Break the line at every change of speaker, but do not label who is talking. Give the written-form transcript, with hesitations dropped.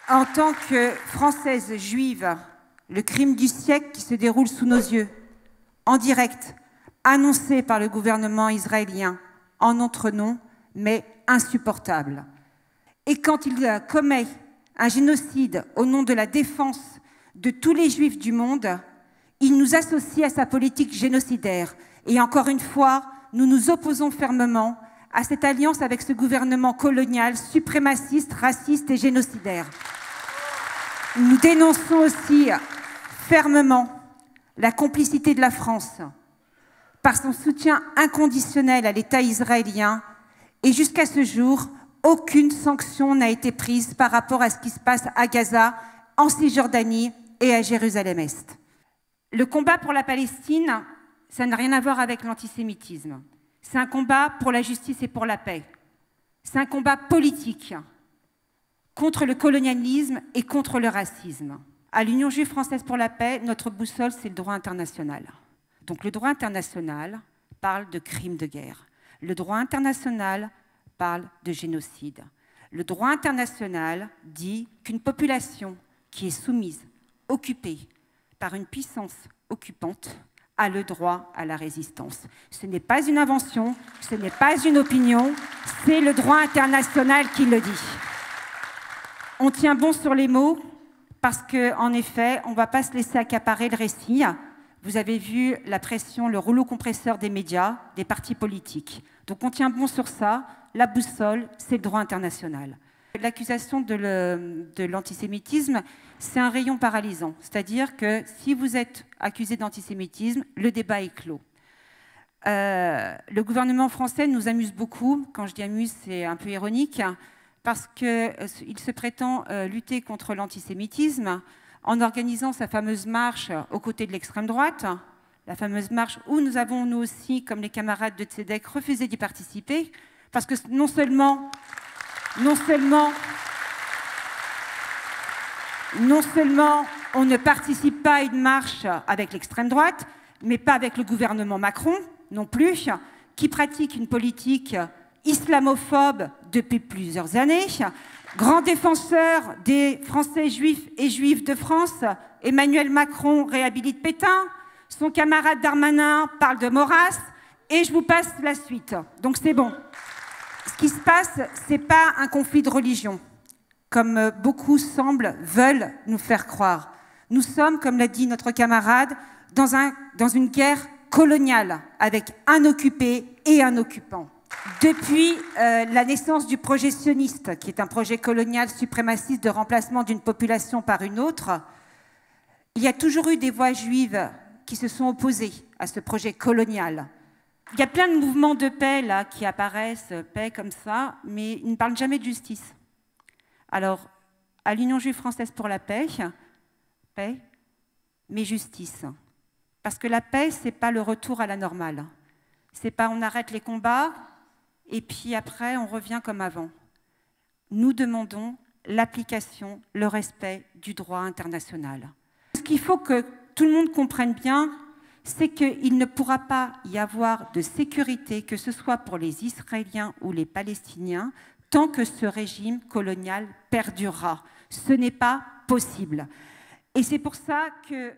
En tant que Française juive, le crime du siècle qui se déroule sous nos yeux, en direct, annoncé par le gouvernement israélien, en notre nom, mais insupportable. Et quand il commet un génocide au nom de la défense de tous les juifs du monde, il nous associe à sa politique génocidaire. Et encore une fois, nous nous opposons fermement à cette alliance avec ce gouvernement colonial, suprémaciste, raciste et génocidaire. Nous dénonçons aussi fermement la complicité de la France par son soutien inconditionnel à l'État israélien, et jusqu'à ce jour, aucune sanction n'a été prise par rapport à ce qui se passe à Gaza, en Cisjordanie et à Jérusalem-Est. Le combat pour la Palestine, ça n'a rien à voir avec l'antisémitisme. C'est un combat pour la justice et pour la paix. C'est un combat politique contre le colonialisme et contre le racisme. À l'Union juive française pour la paix, notre boussole, c'est le droit international. Donc le droit international parle de crimes de guerre. Le droit international parle de génocide. Le droit international dit qu'une population qui est soumise, occupée par une puissance occupante, a le droit à la résistance. Ce n'est pas une invention, ce n'est pas une opinion, c'est le droit international qui le dit. On tient bon sur les mots parce qu'en effet, on ne va pas se laisser accaparer le récit. Vous avez vu la pression, le rouleau compresseur des médias, des partis politiques. Donc on tient bon sur ça. La boussole, c'est le droit international. L'accusation de l'antisémitisme, c'est un rayon paralysant. C'est-à-dire que si vous êtes accusé d'antisémitisme, le débat est clos. Le gouvernement français nous amuse beaucoup. Quand je dis amuse, c'est un peu ironique, parce qu'il se prétend lutter contre l'antisémitisme en organisant sa fameuse marche aux côtés de l'extrême droite, la fameuse marche où nous avons, nous aussi, comme les camarades de Tzedek, refusé d'y participer, parce que non seulement on ne participe pas à une marche avec l'extrême droite, mais pas avec le gouvernement Macron non plus, qui pratique une politique islamophobe depuis plusieurs années. Grand défenseur des Français juifs et juives de France, Emmanuel Macron réhabilite Pétain, son camarade Darmanin parle de Maurras, et je vous passe la suite. Donc c'est bon. Ce qui se passe, ce n'est pas un conflit de religion, comme beaucoup veulent nous faire croire. Nous sommes, comme l'a dit notre camarade, dans une guerre coloniale, avec un occupé et un occupant. Depuis la naissance du projet sioniste, qui est un projet colonial suprémaciste de remplacement d'une population par une autre, il y a toujours eu des voix juives qui se sont opposées à ce projet colonial. Il y a plein de mouvements de paix là, qui apparaissent, paix comme ça, mais ils ne parlent jamais de justice. Alors, à l'Union juive française pour la paix, mais justice. Parce que la paix, ce n'est pas le retour à la normale. Ce n'est pas on arrête les combats et puis après on revient comme avant. Nous demandons l'application, le respect du droit international. Ce qu'il faut que tout le monde comprenne bien, c'est qu'il ne pourra pas y avoir de sécurité, que ce soit pour les Israéliens ou les Palestiniens, tant que ce régime colonial perdurera. Ce n'est pas possible. Et c'est pour ça que...